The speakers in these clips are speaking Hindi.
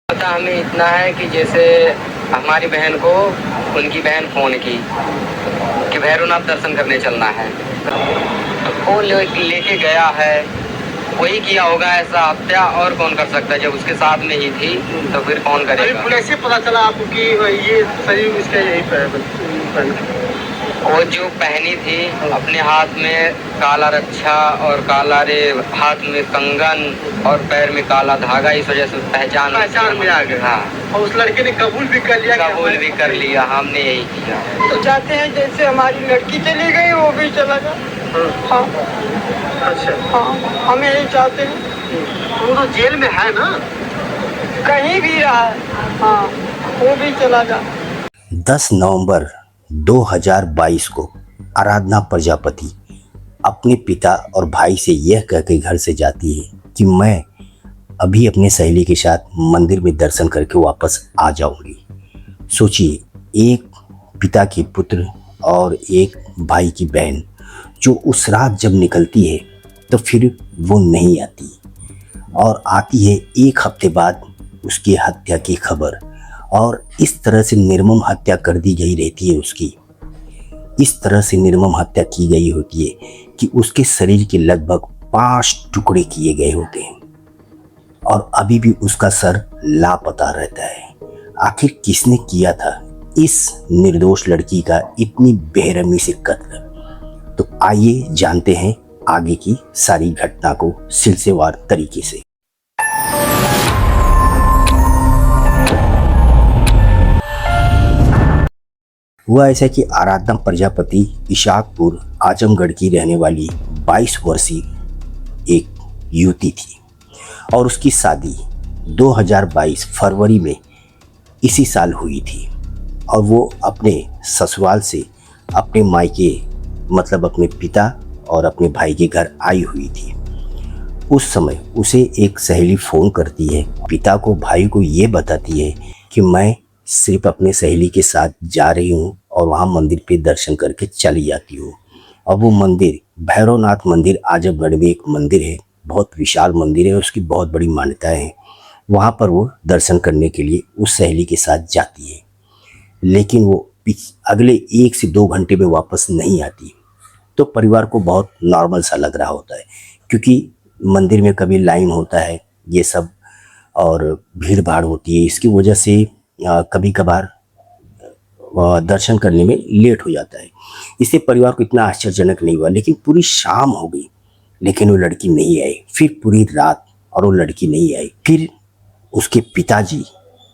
पता हमें इतना है कि जैसे हमारी बहन को उनकी बहन फ़ोन की कि भैरवनाथ दर्शन करने चलना है। वो लेके गया है, वही किया होगा ऐसा हत्या। और कौन कर सकता है? जब उसके साथ में ही थी तो फिर कौन अभी करेगा? पुलिस से पता चला आपको कि ये शरीर इसका यही पर वो जो पहनी थी अपने हाथ में काला रक्षा और काला रे हाथ में कंगन और पैर में काला धागा, इस वजह से पहचान में आ गए। हाँ, और उस लड़के ने कबूल भी कर लिया हमने यही किया। तो चाहते हैं जैसे हमारी लड़की चली गई वो भी चला गया। हाँ अच्छा, हाँ, हम यही चाहते हैं। वो तो जेल में है ना? कहीं भी रहा है, हाँ, वो भी चला गया। 10 नवंबर 2022 को आराधना प्रजापति अपने पिता और भाई से यह कहकर घर से जाती है कि मैं अभी अपने सहेली के साथ मंदिर में दर्शन करके वापस आ जाऊंगी। सोचिए, एक पिता के पुत्र और एक भाई की बहन जो उस रात जब निकलती है तो फिर वो नहीं आती, और आती है 1 हफ्ते बाद उसकी हत्या की खबर। और इस तरह से निर्मम हत्या कर दी गई रहती है उसकी। इस तरह से निर्मम हत्या की गई होती है कि उसके शरीर के लगभग 5 टुकड़े किए गए होते हैं और अभी भी उसका सर लापता रहता है। आखिर किसने किया था इस निर्दोष लड़की का इतनी बेरहमी से कत्ल? तो आइए जानते हैं आगे की सारी घटना को सिलसिलेवार तरीके से। हुआ ऐसा कि आराधना प्रजापति इशाकपुर आजमगढ़ की रहने वाली 22 वर्षीय एक युवती थी और उसकी शादी 2022 फरवरी में इसी साल हुई थी। और वो अपने ससुराल से अपने मायके मतलब अपने पिता और अपने भाई के घर आई हुई थी। उस समय उसे एक सहेली फ़ोन करती है, पिता को भाई को ये बताती है कि मैं सिर्फ अपने सहेली के साथ जा रही हूँ और वहाँ मंदिर पे दर्शन करके चली जाती हूँ। और वो मंदिर भैरवनाथ मंदिर आजमगढ़ में एक मंदिर है, बहुत विशाल मंदिर है, उसकी बहुत बड़ी मान्यताएं हैं। वहाँ पर वो दर्शन करने के लिए उस सहेली के साथ जाती है, लेकिन वो अगले 1 से 2 घंटे में वापस नहीं आती। तो परिवार को बहुत नॉर्मल सा लग रहा होता है, क्योंकि मंदिर में कभी लाइन होता है ये सब और भीड़ भाड़ होती है, इसकी वजह से कभी कभार दर्शन करने में लेट हो जाता है। इससे परिवार को इतना आश्चर्यजनक नहीं हुआ। लेकिन पूरी शाम हो गई लेकिन वो लड़की नहीं आई। फिर पूरी रात और वो लड़की नहीं आई। फिर उसके पिताजी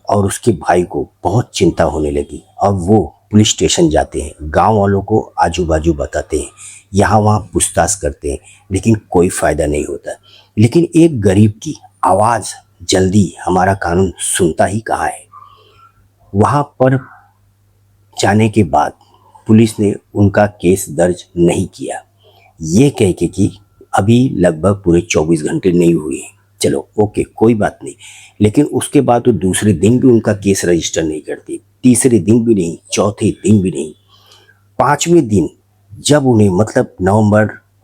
और उसके भाई को बहुत चिंता होने लगी और वो पुलिस स्टेशन जाते हैं, गांव वालों को आजू बाजू बताते हैं, यहाँ वहाँ पूछताछ करते हैं, लेकिन कोई फ़ायदा नहीं होता। लेकिन एक गरीब की आवाज़ जल्दी हमारा कानून सुनता ही कहाँ है। वहाँ पर जाने के बाद पुलिस ने उनका केस दर्ज नहीं किया, ये कह के कि अभी लगभग पूरे 24 घंटे नहीं हुए। चलो ओके, कोई बात नहीं। लेकिन उसके बाद तो दूसरे दिन भी उनका केस रजिस्टर नहीं करती, तीसरे दिन भी नहीं, चौथे दिन भी नहीं। 5वें दिन जब उन्हें मतलब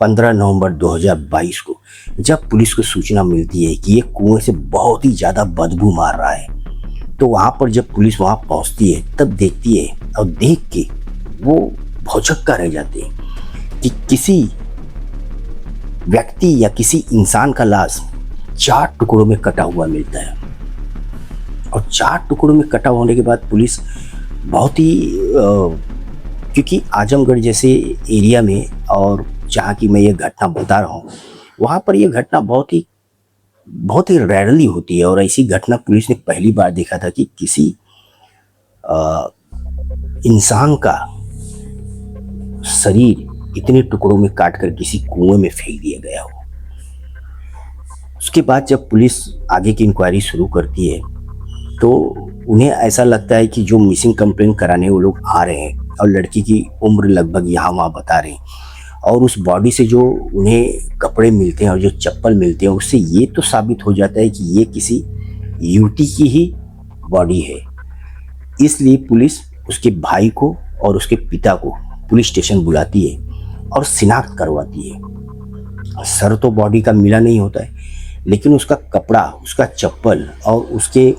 15 नवंबर 2022 को जब पुलिस को सूचना मिलती है कि ये कुएं से बहुत ही ज़्यादा बदबू मार रहा है, तो वहाँ पर जब पुलिस वहाँ पहुँचती है तब देखती है और देख के वो भौचक्का रह जाते हैं कि किसी व्यक्ति या किसी इंसान का लाश 4 टुकड़ों में कटा हुआ मिलता है। और 4 टुकड़ों में कटा होने के बाद पुलिस बहुत ही क्योंकि आजमगढ़ जैसे एरिया में और जहाँ की मैं ये घटना बता रहा हूँ, वहाँ पर ये घटना बहुत ही रेयरली होती है। और ऐसी घटना पुलिस ने पहली बार देखा था कि किसी इंसान का शरीर इतने टुकड़ों में काटकर किसी कुएं में फेंक दिया गया हो। उसके बाद जब पुलिस आगे की इंक्वायरी शुरू करती है तो उन्हें ऐसा लगता है कि जो मिसिंग कंप्लेंट कराने वो लोग आ रहे हैं और लड़की की उम्र लगभग यहाँ वहाँ बता रहे हैं, और उस बॉडी से जो उन्हें कपड़े मिलते हैं और जो चप्पल मिलते हैं उससे ये तो साबित हो जाता है कि ये किसी युवती की ही बॉडी है। इसलिए पुलिस उसके भाई को और उसके पिता को पुलिस स्टेशन बुलाती है और शिनाख्त करवाती है। सर तो बॉडी का मिला नहीं होता है, लेकिन उसका कपड़ा, उसका चप्पल और उसके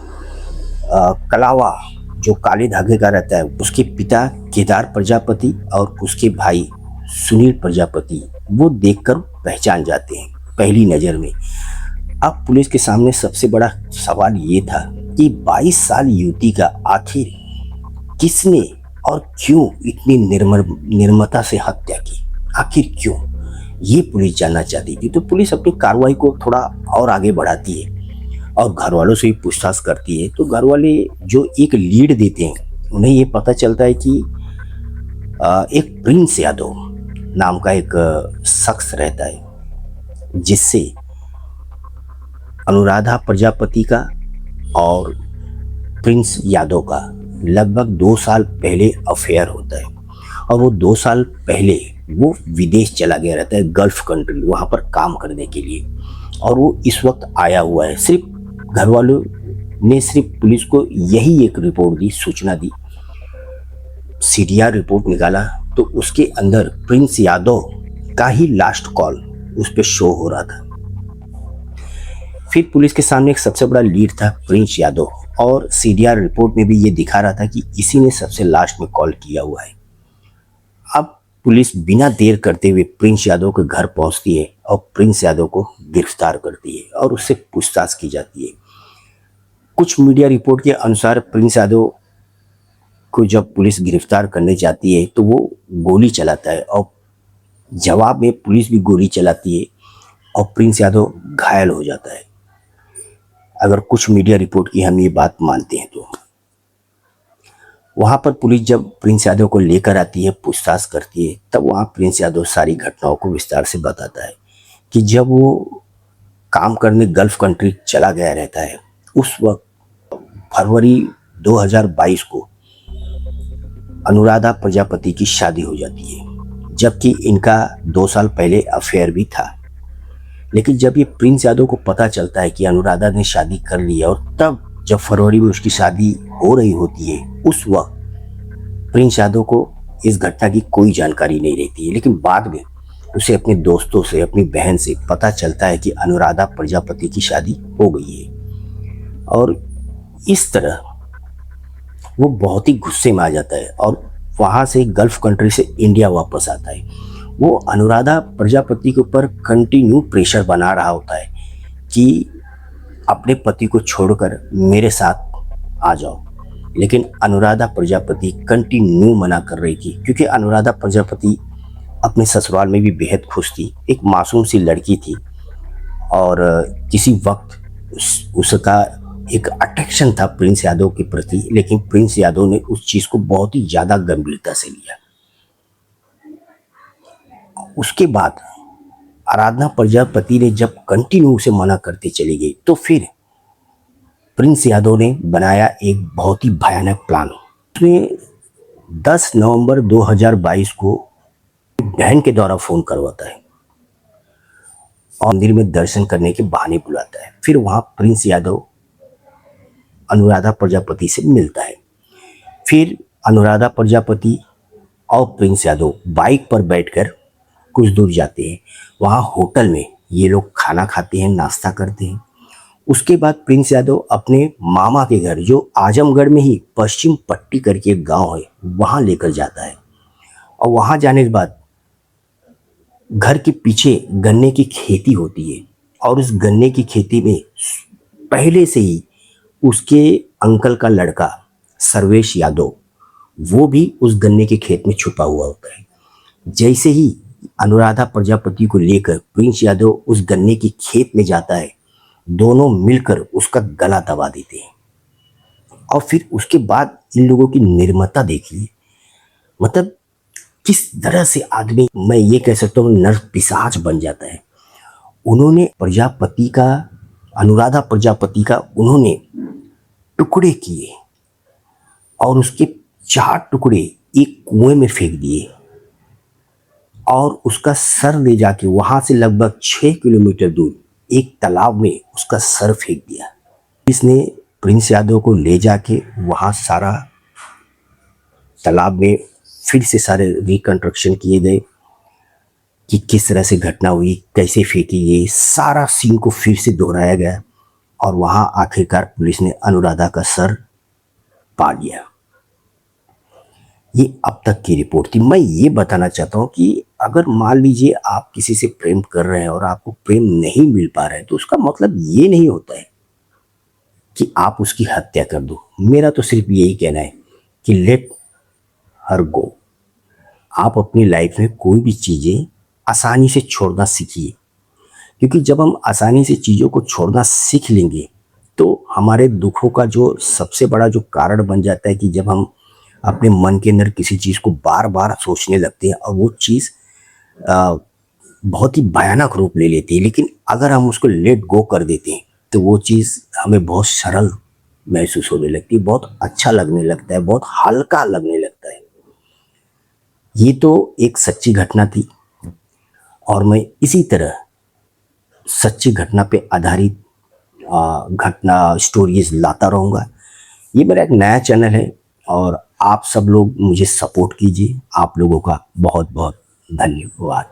कलावा जो काले धागे का रहता है, उसके पिता केदार प्रजापति और उसके भाई सुनील प्रजापति वो देखकर पहचान जाते हैं पहली नज़र में। अब पुलिस के सामने सबसे बड़ा सवाल ये था कि 22 साल युवती का आखिर किसने और क्यों इतनी निर्ममता से हत्या की, आखिर क्यों, ये पुलिस जानना चाहती थी। तो पुलिस अपनी कार्रवाई को थोड़ा और आगे बढ़ाती है और घर वालों से भी पूछताछ करती है। तो घर वाले जो एक लीड देते हैं, उन्हें ये पता चलता है कि एक प्रिंस यादव नाम का एक शख्स रहता है जिससे अनुराधा प्रजापति का और प्रिंस यादव का लगभग 2 साल पहले अफेयर होता है और वो 2 साल पहले वो विदेश चला गया रहता है, गल्फ कंट्री, वहाँ पर काम करने के लिए। और वो इस वक्त आया हुआ है। सिर्फ घर वालों ने सिर्फ पुलिस को यही एक रिपोर्ट दी, सूचना दी, सीडीआर रिपोर्ट निकाला तो उसके अंदर प्रिंस यादव का ही लास्ट कॉल उस पर शो हो रहा था। फिर पुलिस के सामने एक सबसे बड़ा लीड था प्रिंस यादव और सीडीआर रिपोर्ट में भी ये दिखा रहा था कि इसी ने सबसे लास्ट में कॉल किया हुआ है। अब पुलिस बिना देर करते हुए प्रिंस यादव के घर पहुंचती है और प्रिंस यादव को गिरफ्तार करती है और उससे पूछताछ की जाती है। कुछ मीडिया रिपोर्ट के अनुसार प्रिंस यादव को जब पुलिस गिरफ्तार करने जाती है तो वो गोली चलाता है और जवाब में पुलिस भी गोली चलाती है और प्रिंस यादव घायल हो जाता है। अगर कुछ मीडिया रिपोर्ट की हम ये बात मानते हैं तो वहाँ पर पुलिस जब प्रिंस यादव को लेकर आती है, पूछताछ करती है, तब वहाँ प्रिंस यादव सारी घटनाओं को विस्तार से बताता है कि जब वो काम करने गल्फ कंट्री चला गया रहता है, उस वक्त फरवरी 2022 को अनुराधा प्रजापति की शादी हो जाती है, जबकि इनका 2 साल पहले अफेयर भी था। लेकिन जब ये प्रिंस यादव को पता चलता है कि अनुराधा ने शादी कर ली है और तब जब फरवरी में उसकी शादी हो रही होती है, उस वक्त प्रिंस यादव को इस घटना की कोई जानकारी नहीं रहती है। लेकिन बाद में उसे अपने दोस्तों से, अपनी बहन से पता चलता है कि अनुराधा प्रजापति की शादी हो गई है और इस तरह वो बहुत ही गुस्से में आ जाता है और वहाँ से गल्फ कंट्री से इंडिया वापस आता है। वो अनुराधा प्रजापति के ऊपर कंटिन्यू प्रेशर बना रहा होता है कि अपने पति को छोड़कर मेरे साथ आ जाओ, लेकिन अनुराधा प्रजापति कंटिन्यू मना कर रही थी क्योंकि अनुराधा प्रजापति अपने ससुराल में भी बेहद खुश थी। एक मासूम सी लड़की थी और किसी वक्त उसका एक अट्रैक्शन था प्रिंस यादव के प्रति, लेकिन प्रिंस यादव ने उस चीज़ को बहुत ही ज़्यादा गंभीरता से लिया। उसके बाद आराधना प्रजापति ने जब कंटिन्यू उसे मना करते चली गई तो फिर प्रिंस यादव ने बनाया एक बहुत ही भयानक प्लान। उसने 10 नवंबर 2022 को बहन के द्वारा फ़ोन करवाता है और मंदिर में दर्शन करने के बहाने बुलाता है। फिर वहाँ प्रिंस यादव अनुराधा प्रजापति से मिलता है। फिर अनुराधा प्रजापति और प्रिंस यादव बाइक पर बैठकर कुछ दूर जाते हैं। वहाँ होटल में ये लोग खाना खाते हैं, नाश्ता करते हैं। उसके बाद प्रिंस यादव अपने मामा के घर, जो आजमगढ़ में ही पश्चिम पट्टी करके एक गांव है, वहाँ लेकर जाता है और वहाँ जाने के बाद घर के पीछे गन्ने की खेती होती है और उस गन्ने की खेती में पहले से ही उसके अंकल का लड़का सर्वेश यादव वो भी उस गन्ने के खेत में छुपा हुआ होता है। जैसे ही अनुराधा प्रजापति को लेकर प्रिंस यादव उस गन्ने की खेत में जाता है, दोनों मिलकर उसका गला दबा देते हैं और फिर उसके बाद इन लोगों की निर्ममता देखिए, मतलब किस तरह से आदमी, मैं ये कह सकता हूँ, नर पिशाच बन जाता है। उन्होंने प्रजापति का, अनुराधा प्रजापति का उन्होंने टुकड़े किए और उसके 4 टुकड़े एक कुएं में फेंक दिए और उसका सर ले जाके वहां से लगभग 6 किलोमीटर दूर एक तालाब में उसका सर फेंक दिया। इसने प्रिंस यादव को ले जाके वहां सारा तालाब में फिर से सारे रिकंस्ट्रक्शन किए गए कि किस तरह से घटना हुई, कैसे फेंकी गई, सारा सीन को फिर से दोहराया गया और वहां आखिरकार पुलिस ने अनुराधा का सर पा लिया। ये अब तक की रिपोर्ट थी। मैं ये बताना चाहता हूँ कि अगर मान लीजिए आप किसी से प्रेम कर रहे हैं और आपको प्रेम नहीं मिल पा रहा है, तो उसका मतलब ये नहीं होता है कि आप उसकी हत्या कर दो। मेरा तो सिर्फ यही कहना है कि लेट हर गो। आप अपनी लाइफ में कोई भी चीज़ें आसानी से छोड़ना सीखिए, क्योंकि जब हम आसानी से चीज़ों को छोड़ना सीख लेंगे तो हमारे दुखों का जो सबसे बड़ा जो कारण बन जाता है कि जब हम अपने मन के अंदर किसी चीज़ को बार बार सोचने लगते हैं और वो चीज़ बहुत ही भयानक रूप ले लेती है, लेकिन अगर हम उसको लेट गो कर देते हैं तो वो चीज़ हमें बहुत सरल महसूस होने लगती है, बहुत अच्छा लगने लगता है, बहुत हल्का लगने लगता है। ये तो एक सच्ची घटना थी और मैं इसी तरह सच्ची घटना पे आधारित घटना स्टोरीज लाता रहूँगा। ये मेरा एक नया चैनल है और आप सब लोग मुझे सपोर्ट कीजिए। आप लोगों का बहुत बहुत धन्यवाद।